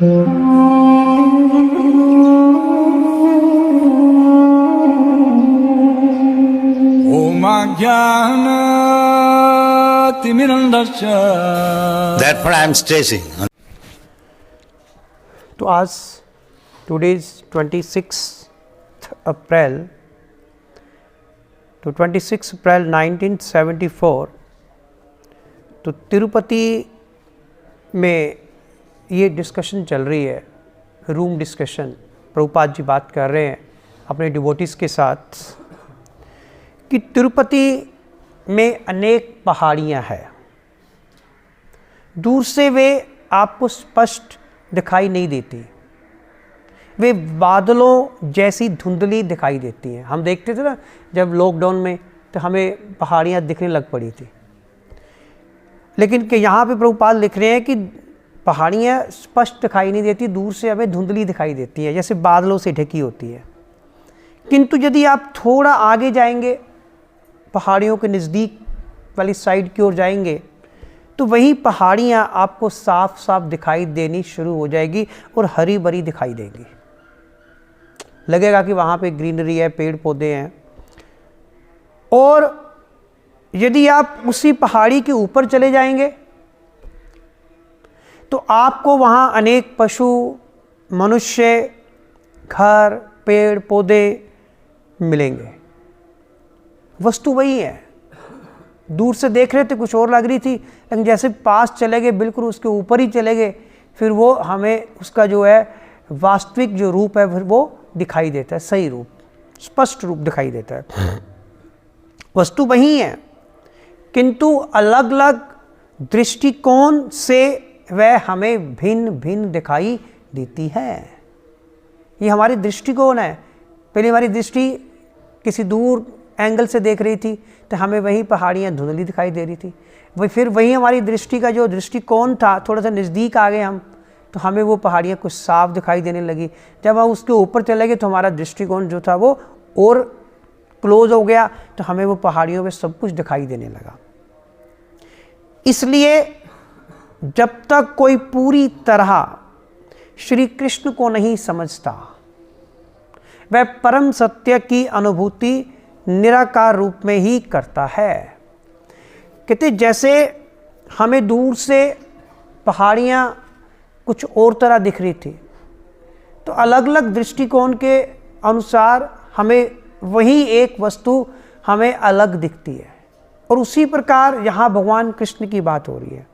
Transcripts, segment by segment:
Therefore I am stressing. तो आज today's 26th April, तो 26 अप्रैल 1974, तो तिरुपति में ये डिस्कशन चल रही है, रूम डिस्कशन। प्रभुपाद जी बात कर रहे हैं अपने डिवोटीज़ के साथ कि तिरुपति में अनेक पहाड़ियाँ हैं। दूर से वे आपको स्पष्ट दिखाई नहीं देती, वे बादलों जैसी धुंधली दिखाई देती हैं। हम देखते थे ना जब लॉकडाउन में, तो हमें पहाड़ियाँ दिखने लग पड़ी थी, लेकिन कि यहाँ पे प्रभुपाद लिख रहे हैं कि पहाड़ियाँ स्पष्ट दिखाई नहीं देती, दूर से हमें धुंधली दिखाई देती है, जैसे बादलों से ढकी होती है। किंतु यदि आप थोड़ा आगे जाएंगे, पहाड़ियों के नज़दीक वाली साइड की ओर जाएंगे, तो वही पहाड़ियाँ आपको साफ साफ दिखाई देनी शुरू हो जाएगी और हरी भरी दिखाई देंगी। लगेगा कि वहाँ पे ग्रीनरी है, पेड़ पौधे हैं। और यदि आप उसी पहाड़ी के ऊपर चले जाएंगे तो आपको वहाँ अनेक पशु, मनुष्य, घर, पेड़ पौधे मिलेंगे। वस्तु वही है, दूर से देख रहे थे कुछ और लग रही थी, लेकिन जैसे पास चले गए, बिल्कुल उसके ऊपर ही चले गए, फिर वो हमें उसका जो है वास्तविक जो रूप है फिर वो दिखाई देता है, सही रूप, स्पष्ट रूप दिखाई देता है। वस्तु वही है, किंतु अलग अलग दृष्टिकोण से वह हमें भिन्न भिन्न दिखाई देती है। ये हमारी दृष्टिकोण है। पहले हमारी दृष्टि किसी दूर एंगल से देख रही थी तो हमें वही पहाड़ियाँ धुंधली दिखाई दे रही थी। फिर वही हमारी दृष्टि का जो दृष्टिकोण था, थोड़ा सा नज़दीक आ गए हम, तो हमें वो पहाड़ियाँ कुछ साफ दिखाई देने लगी। जब हम उसके ऊपर चले गए तो हमारा दृष्टिकोण जो था वो और क्लोज हो गया, तो हमें वो पहाड़ियों में सब कुछ दिखाई देने लगा। इसलिए जब तक कोई पूरी तरह श्री कृष्ण को नहीं समझता, वह परम सत्य की अनुभूति निराकार रूप में ही करता है। कहते जैसे हमें दूर से पहाड़ियाँ कुछ और तरह दिख रही थी, तो अलग अलग दृष्टिकोण के अनुसार हमें वही एक वस्तु हमें अलग दिखती है। और उसी प्रकार यहाँ भगवान कृष्ण की बात हो रही है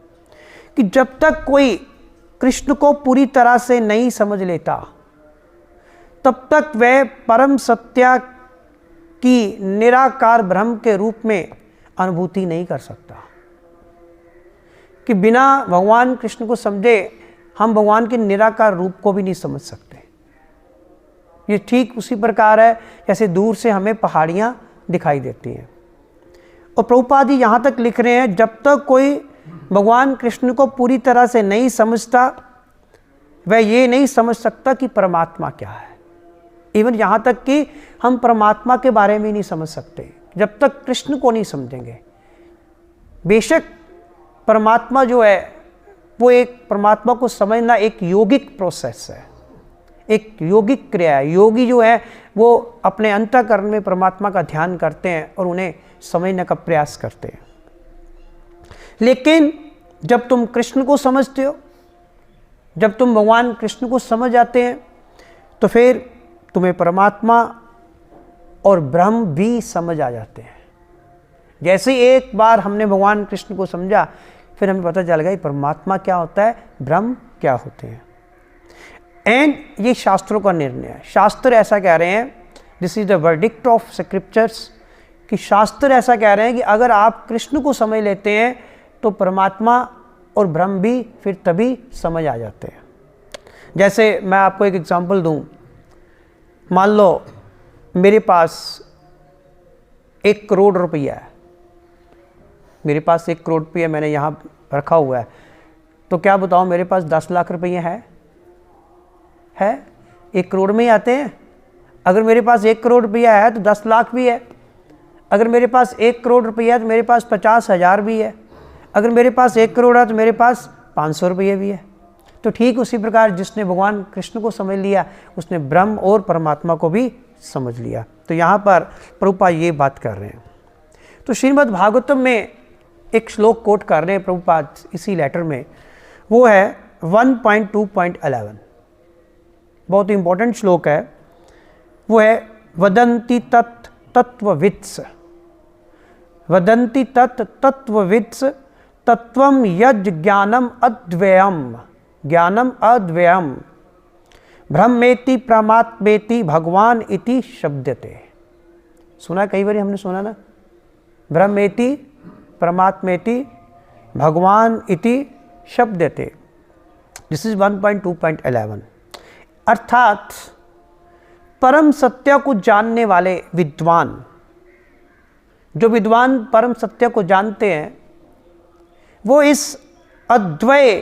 कि जब तक कोई कृष्ण को पूरी तरह से नहीं समझ लेता, तब तक वह परम सत्य की निराकार ब्रह्म के रूप में अनुभूति नहीं कर सकता। कि बिना भगवान कृष्ण को समझे हम भगवान के निराकार रूप को भी नहीं समझ सकते। ये ठीक उसी प्रकार है जैसे दूर से हमें पहाड़ियाँ दिखाई देती हैं। और प्रभुपाद जी यहाँ तक लिख रहे हैं, जब तक कोई भगवान कृष्ण को पूरी तरह से नहीं समझता, वह ये नहीं समझ सकता कि परमात्मा क्या है। इवन यहाँ तक कि हम परमात्मा के बारे में नहीं समझ सकते जब तक कृष्ण को नहीं समझेंगे। बेशक परमात्मा जो है वो एक, परमात्मा को समझना एक योगिक प्रोसेस है, एक योगिक क्रिया है। योगी जो है वो अपने अंतःकरण में परमात्मा का ध्यान करते हैं और उन्हें समझने का प्रयास करते हैं। लेकिन जब तुम कृष्ण को समझते हो, जब तुम भगवान कृष्ण को समझ जाते हैं, तो फिर तुम्हें परमात्मा और ब्रह्म भी समझ आ जाते हैं। जैसे एक बार हमने भगवान कृष्ण को समझा, फिर हमें पता चल गया परमात्मा क्या होता है, ब्रह्म क्या होते हैं। एंड ये शास्त्रों का निर्णय है। शास्त्र ऐसा कह रहे हैं, this is the verdict of scriptures, कि शास्त्र ऐसा कह रहे हैं कि अगर आप कृष्ण को समझ लेते हैं तो परमात्मा और ब्रह्म भी फिर तभी समझ आ जाते हैं। जैसे मैं आपको एक एग्जांपल दूं, मान लो मेरे पास 1 करोड़ रुपया है, मेरे पास 1 करोड़ रुपया मैंने यहाँ रखा हुआ है, तो क्या बताओ मेरे पास 10 लाख रुपये है 1 करोड़ में ही आते हैं। अगर मेरे पास 1 करोड़ रुपया है तो 10 लाख भी है। अगर मेरे पास 1 करोड़ रुपया है तो मेरे पास 50,000 भी है। अगर मेरे पास 1 करोड़ है तो मेरे पास 500 रुपये भी है। तो ठीक उसी प्रकार जिसने भगवान कृष्ण को समझ लिया उसने ब्रह्म और परमात्मा को भी समझ लिया। तो यहाँ पर प्रभुपाद ये बात कर रहे हैं। तो श्रीमद् भागवतम में एक श्लोक कोट कर रहे हैं प्रभुपाद इसी लेटर में, वो है 1.2.11, बहुत इंपॉर्टेंट श्लोक है। वो है वदन्ति तत् तत्ववित्स, वदन्ति तत् तत्ववित्स तत्वम यज् ज्ञानम अद्वयम, ज्ञानम अद्वयम ब्रह्मेति प्रमात्मेति भगवान इति शब्दते। सुना, कई बार हमने सुना ना, ब्रह्मेति परमात्मेति भगवान इति शब्दते। This is 1.2.11। अर्थात परम सत्य को जानने वाले विद्वान, जो विद्वान परम सत्य को जानते हैं, वो इस अद्वय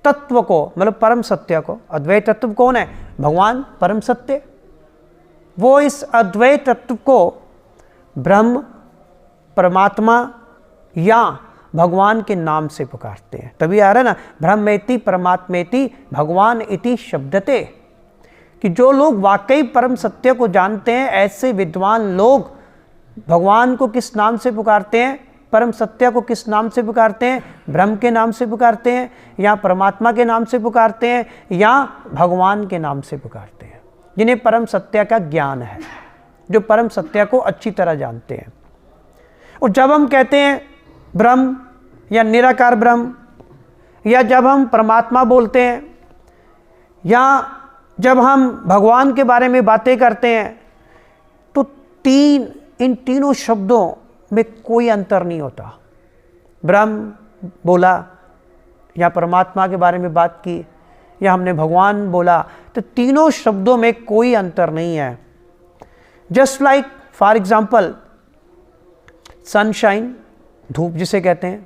तत्व को, मतलब परम सत्य को, अद्वय तत्व कौन है? भगवान परम सत्य। वो इस अद्वय तत्व को ब्रह्म, परमात्मा या भगवान के नाम से पुकारते हैं। तभी आ रहा है ना, ब्रह्मेति परमात्मेति भगवान इति शब्दते, कि जो लोग वाकई परम सत्य को जानते हैं, ऐसे विद्वान लोग भगवान को किस नाम से पुकारते हैं? परम सत्य को किस नाम से पुकारते हैं? ब्रह्म के नाम से पुकारते हैं, या परमात्मा के नाम से पुकारते हैं, या भगवान के नाम से पुकारते हैं, जिन्हें परम सत्य का ज्ञान है, जो परम सत्य को अच्छी तरह जानते हैं। और जब हम कहते हैं ब्रह्म या निराकार ब्रह्म, या जब हम परमात्मा बोलते हैं, या जब हम भगवान के बारे में बातें करते हैं, तो इन तीनों शब्दों में कोई अंतर नहीं होता। ब्रह्म बोला या परमात्मा के बारे में बात की, या हमने भगवान बोला, तो तीनों शब्दों में कोई अंतर नहीं है। Just like for example sunshine, धूप जिसे कहते हैं,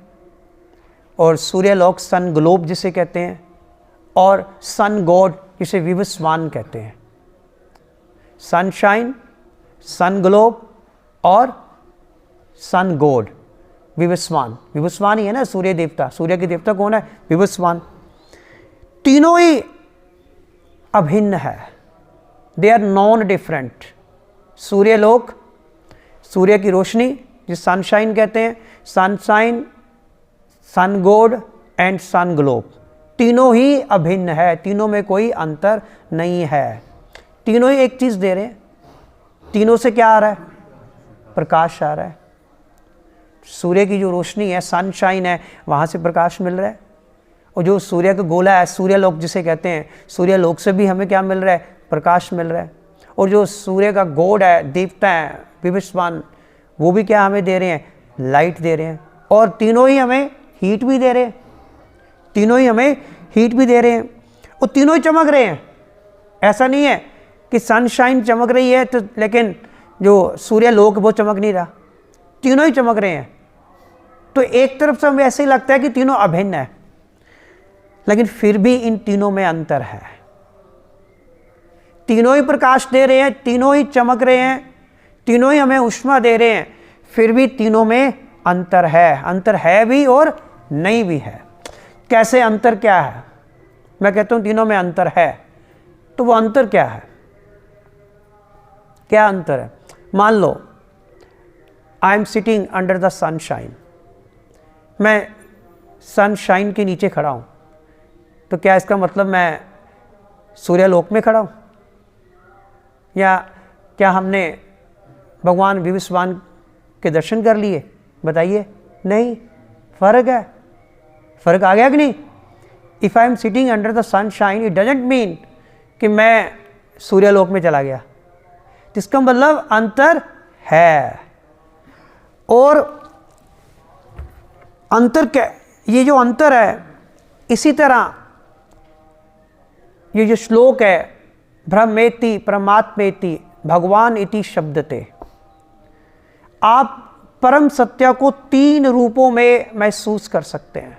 और सूर्यलोक सन ग्लोब जिसे कहते हैं, और सन गॉड जिसे विवस्वान कहते हैं। सनशाइन, सन ग्लोब और सन गॉड, विवस्वान। विवस्वान ही है ना सूर्य देवता, सूर्य के देवता कौन है? विवस्वान। तीनों ही अभिन्न है, दे आर नॉन डिफरेंट। सूर्यलोक, सूर्य की रोशनी जिसे सनशाइन कहते हैं, sunshine, sun god and sun globe, तीनों ही अभिन्न है, तीनों में कोई अंतर नहीं है। तीनों ही एक चीज़ दे रहे हैं। तीनों से क्या आ रहा है? प्रकाश आ रहा है। सूर्य की जो रोशनी है, सनशाइन है, वहाँ से प्रकाश मिल रहा है। और जो सूर्य का गोला है, सूर्यलोक जिसे कहते हैं, सूर्यलोक से भी हमें क्या मिल रहा है? प्रकाश मिल रहा है। और जो सूर्य का गॉड है, देवता है, विवस्वान, वो भी क्या हमें दे रहे हैं? लाइट दे रहे हैं। और तीनों ही हमें हीट भी दे रहे हैं, तीनों ही हमें हीट भी दे रहे हैं, और तीनों ही चमक रहे हैं। ऐसा नहीं है कि सनशाइन चमक रही है तो लेकिन जो सूर्यलोक वो चमक नहीं रहा, तीनों ही चमक रहे हैं। तो एक तरफ से हमें ऐसे ही लगता है कि तीनों अभिन्न है, लेकिन फिर भी इन तीनों में अंतर है। तीनों ही प्रकाश दे रहे हैं, तीनों ही चमक रहे हैं, तीनों ही हमें ऊष्मा दे रहे हैं, फिर भी तीनों में अंतर है। अंतर है भी और नहीं भी है। कैसे? अंतर क्या है? मैं कहता हूं तीनों में अंतर है, तो वो अंतर क्या है? क्या अंतर है? मान लो I am sitting under the sunshine, मैं सनशाइन के नीचे खड़ा हूं, तो क्या इसका मतलब मैं सूर्यलोक में खड़ा हूं? या क्या हमने भगवान विवस्वान के दर्शन कर लिए? बताइए। नहीं, फर्क है। फर्क आ गया कि नहीं? If I am sitting under the sunshine, it doesn't mean कि मैं सूर्यलोक में चला गया। इसका मतलब अंतर है। और अंतर क्या? ये जो अंतर है, इसी तरह ये जो श्लोक है, ब्रह्मेति परमात्मेति भगवान इति शब्दते, आप परम सत्य को तीन रूपों में महसूस कर सकते हैं।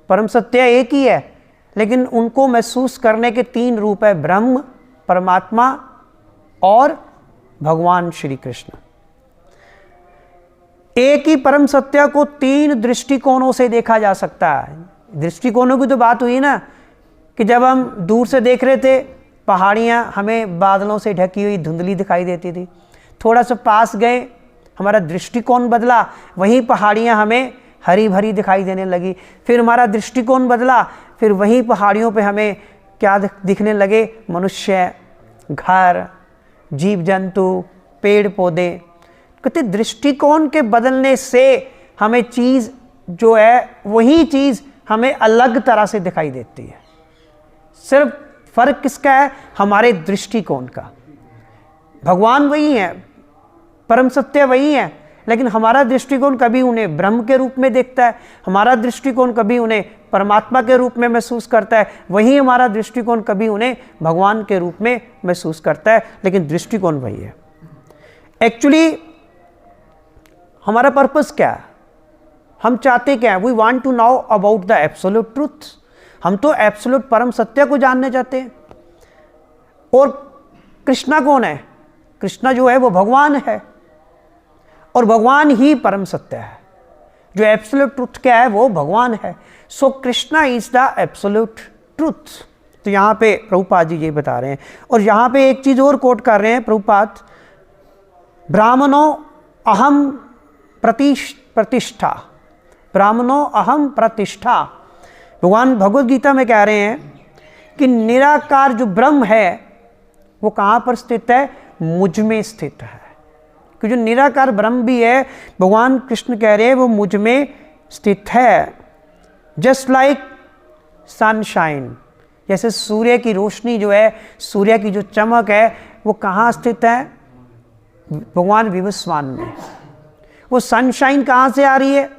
परम सत्य एक ही है, लेकिन उनको महसूस करने के तीन रूप है, ब्रह्म, परमात्मा और भगवान श्री कृष्ण। एक ही परम सत्य को तीन दृष्टिकोणों से देखा जा सकता है। दृष्टिकोणों की तो बात हुई ना, कि जब हम दूर से देख रहे थे पहाड़ियाँ हमें बादलों से ढकी हुई धुंधली दिखाई देती थी, थोड़ा सा पास गए हमारा दृष्टिकोण बदला, वहीं पहाड़ियाँ हमें हरी भरी दिखाई देने लगी, फिर हमारा दृष्टिकोण बदला, फिर वहीं पहाड़ियों पे हमें क्या दिखने लगे, मनुष्य, घर, जीव जंतु, पेड़ पौधे। कहते दृष्टिकोण के बदलने से हमें चीज़ जो है वही चीज़ हमें अलग तरह से दिखाई देती है। सिर्फ फर्क किसका है? हमारे दृष्टिकोण का। भगवान वही है, परम सत्य वही है, लेकिन हमारा दृष्टिकोण कभी उन्हें ब्रह्म के रूप में देखता है, हमारा दृष्टिकोण कभी उन्हें परमात्मा के रूप में महसूस करता है, वही हमारा दृष्टिकोण कभी उन्हें भगवान के रूप में महसूस करता है, लेकिन दृष्टिकोण वही है। एक्चुअली हमारा पर्पस क्या है? हम चाहते क्या है? We want to know about the absolute truth. हम तो एब्सोल्यूट परम सत्य को जानने चाहते हैं। और कृष्णा कौन है? कृष्णा जो है वो भगवान है, और भगवान ही परम सत्य है। जो एब्सोल्यूट ट्रूथ क्या है? वो भगवान है। So Krishna is the absolute truth. तो यहाँ पे प्रभुपाद जी ये बता रहे हैं, और यहाँ पे एक चीज़ और कोट कर रहे हैं प्रभुपाद, ब्राह्मणों अहम प्रतिष्ठा, ब्राह्मणों अहम प्रतिष्ठा। भगवान भगवद गीता में कह रहे हैं कि निराकार जो ब्रह्म है वो कहाँ पर स्थित है? मुझ में स्थित है। कि जो निराकार ब्रह्म भी है, भगवान कृष्ण कह रहे हैं वो मुझ में स्थित है। जस्ट लाइक सनशाइन, जैसे सूर्य की रोशनी जो है, सूर्य की जो चमक है वो कहाँ स्थित है? भगवान विवस्वान में। वो सनशाइन कहाँ से आ रही है?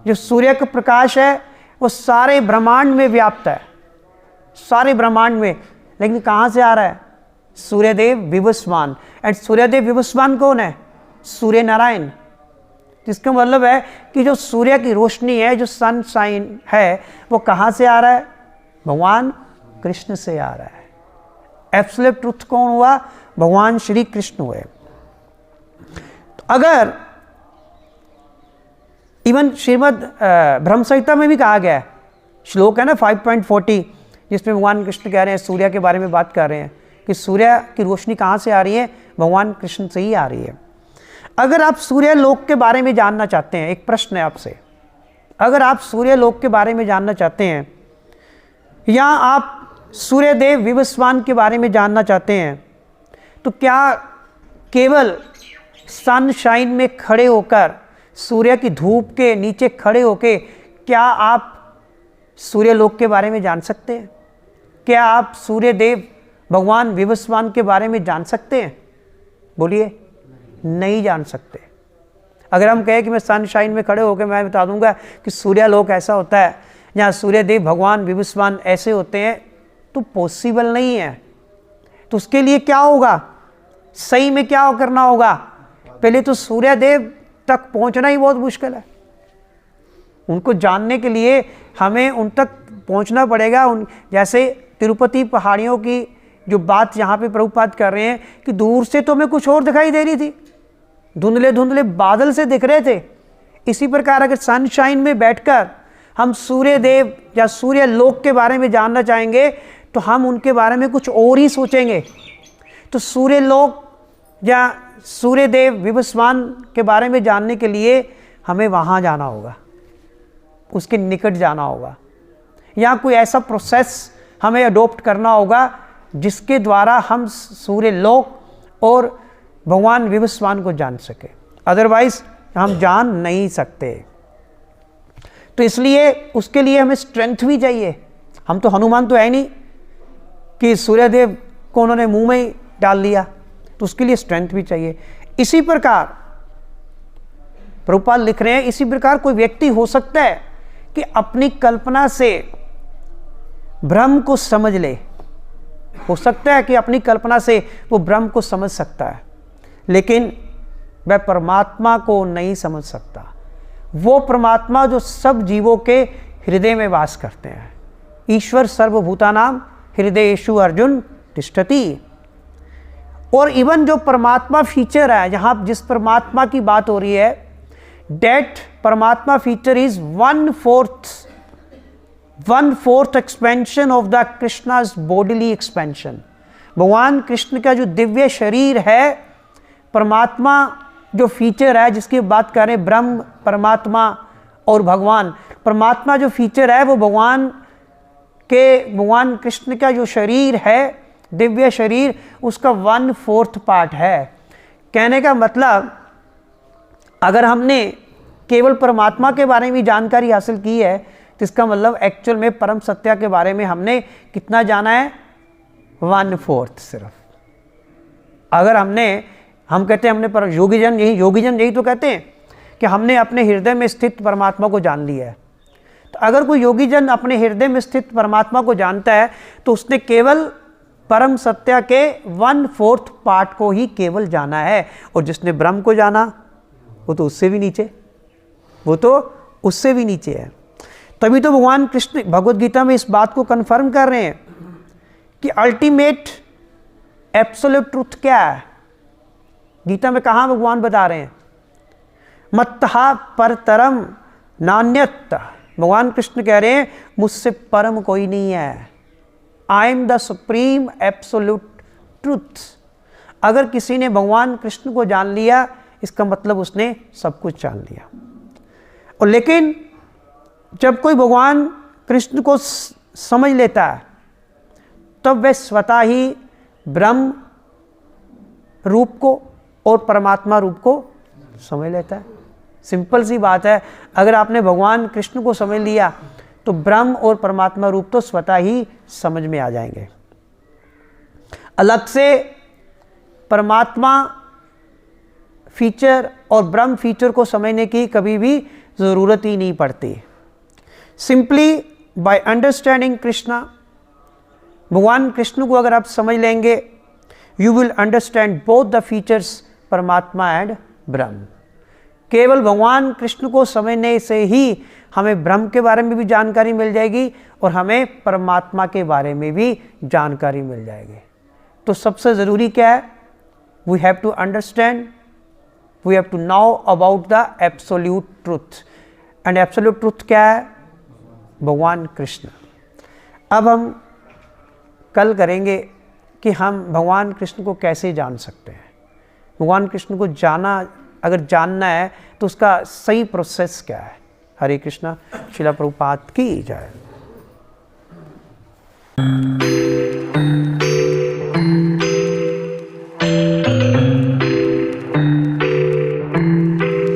जो सूर्य का प्रकाश है वो सारे ब्रह्मांड में व्याप्त है, सारे ब्रह्मांड में, लेकिन कहाँ से आ रहा है? सूर्यदेव विवस्वान। एंड सूर्यदेव विवस्वान कौन है? सूर्य नारायण। जिसका मतलब है कि जो सूर्य की रोशनी है, जो सनशाइन है, वो कहाँ से आ रहा है? भगवान कृष्ण से आ रहा है। एब्सोल्यूट ट्रुथ कौन हुआ? भगवान श्री कृष्ण हुए। तो अगर इवन श्रीमद् ब्रह्म संहिता में भी कहा गया है, श्लोक है ना 5.40, जिसमें भगवान कृष्ण कह रहे हैं, सूर्य के बारे में बात कर रहे हैं कि सूर्य की रोशनी कहाँ से आ रही है? भगवान कृष्ण से ही आ रही है। अगर आप सूर्य लोक के बारे में जानना चाहते हैं, एक प्रश्न है आपसे, अगर आप सूर्य लोक के बारे में जानना चाहते हैं, या आप सूर्यदेव विवस्वान के बारे में जानना चाहते हैं, तो क्या केवल सनशाइन में खड़े होकर, सूर्य की धूप के नीचे खड़े होके क्या आप सूर्यलोक के बारे में जान सकते हैं? क्या आप सूर्यदेव भगवान विवस्वान के बारे में जान सकते हैं? बोलिए, नहीं जान सकते। अगर हम कहें कि मैं सनशाइन में खड़े होकर मैं बता दूंगा कि सूर्यलोक ऐसा होता है, जहाँ सूर्यदेव भगवान विवस्वान ऐसे होते हैं, तो पॉसिबल नहीं है। तो उसके लिए क्या होगा? सही में क्या करना होगा? पहले तो सूर्यदेव तक पहुंचना ही बहुत मुश्किल है। उनको जानने के लिए हमें उन तक पहुंचना पड़ेगा। जैसे तिरुपति पहाड़ियों की जो बात यहाँ पे प्रभुपाद कर रहे हैं कि दूर से तो हमें कुछ और दिखाई दे रही थी, धुंधले धुंधले बादल से दिख रहे थे। इसी प्रकार अगर सनशाइन में बैठकर हम सूर्यदेव या सूर्य लोक के बारे में जानना चाहेंगे तो हम उनके बारे में कुछ और ही सोचेंगे। तो सूर्य लोक या सूर्यदेव विवस्वान के बारे में जानने के लिए हमें वहाँ जाना होगा, उसके निकट जाना होगा, या कोई ऐसा प्रोसेस हमें अडॉप्ट करना होगा जिसके द्वारा हम सूर्य लोक और भगवान विवस्वान को जान सके। अदरवाइज हम जान नहीं सकते। तो इसलिए उसके लिए हमें स्ट्रेंथ भी चाहिए। हम तो हनुमान तो है नहीं कि सूर्यदेव को उन्होंने मुंह में ही डाल लिया, तो उसके लिए स्ट्रेंथ भी चाहिए। इसी प्रकार प्रभुपाद लिख रहे हैं, इसी प्रकार कोई व्यक्ति हो सकता है कि अपनी कल्पना से ब्रह्म को समझ ले। हो सकता है कि अपनी कल्पना से वो ब्रह्म को समझ सकता है, लेकिन वह परमात्मा को नहीं समझ सकता। वो परमात्मा जो सब जीवों के हृदय में वास करते हैं। ईश्वर सर्वभूतानां हृदयेषु अर्जुन तिष्ठति। और इवन जो परमात्मा फीचर है, जहाँ जिस परमात्मा की बात हो रही है, डेट परमात्मा feature is 1/4 1/4 expansion of the Krishna's bodily expansion. भगवान कृष्ण का जो दिव्य शरीर है, परमात्मा जो फीचर है जिसकी बात करें, ब्रह्म, परमात्मा और भगवान। परमात्मा जो फीचर है वो भगवान कृष्ण का जो शरीर है, दिव्य शरीर, उसका 1/4 पार्ट है। कहने का मतलब, अगर हमने केवल परमात्मा के बारे में जानकारी हासिल की है तो इसका मतलब एक्चुअल में परम सत्य के बारे में हमने कितना जाना है? 1/4 सिर्फ। अगर हम कहते हैं हमने पर योगीजन यही तो कहते हैं कि हमने अपने हृदय में स्थित परमात्मा को जान लिया है। तो अगर कोई योगीजन अपने हृदय में स्थित परमात्मा को जानता है तो उसने केवल परम सत्य के 1/4 पार्ट को ही केवल जाना है। और जिसने ब्रह्म को जाना वो तो उससे भी नीचे है। तभी तो भगवान कृष्ण भगवद गीता में इस बात को कन्फर्म कर रहे हैं कि अल्टीमेट एब्सोल्यूट ट्रुथ क्या है। गीता में कहाँ भगवान बता रहे हैं? मत्तहा परतरम नान्यत। भगवान कृष्ण कह रहे हैं मुझसे परम कोई नहीं है। I am the supreme absolute truth. अगर किसी ने भगवान कृष्ण को जान लिया, इसका मतलब उसने सब कुछ जान लिया। और लेकिन जब कोई भगवान कृष्ण को समझ लेता है तब वह स्वतः ही ब्रह्म रूप को और परमात्मा रूप को समझ लेता है। सिंपल सी बात है, अगर आपने भगवान कृष्ण को समझ लिया तो ब्रह्म और परमात्मा रूप तो स्वतः ही समझ में आ जाएंगे। अलग से परमात्मा फीचर और ब्रह्म फीचर को समझने की कभी भी ज़रूरत ही नहीं पड़ती। सिंपली बाय अंडरस्टैंडिंग कृष्णा, भगवान कृष्ण को अगर आप समझ लेंगे, you will understand both the features परमात्मा एंड ब्रह्म। केवल भगवान कृष्ण को समझने से ही हमें ब्रह्म के बारे में भी जानकारी मिल जाएगी और हमें परमात्मा के बारे में भी जानकारी मिल जाएगी। तो सबसे ज़रूरी क्या है? We have to understand, we have to know about the absolute truth. And absolute truth क्या है? भगवान कृष्ण। अब हम कल करेंगे कि हम भगवान कृष्ण को कैसे जान सकते हैं। भगवान कृष्ण को अगर जानना है तो उसका सही प्रोसेस क्या है। हरे कृष्णा। श्रील प्रभुपाद की जय।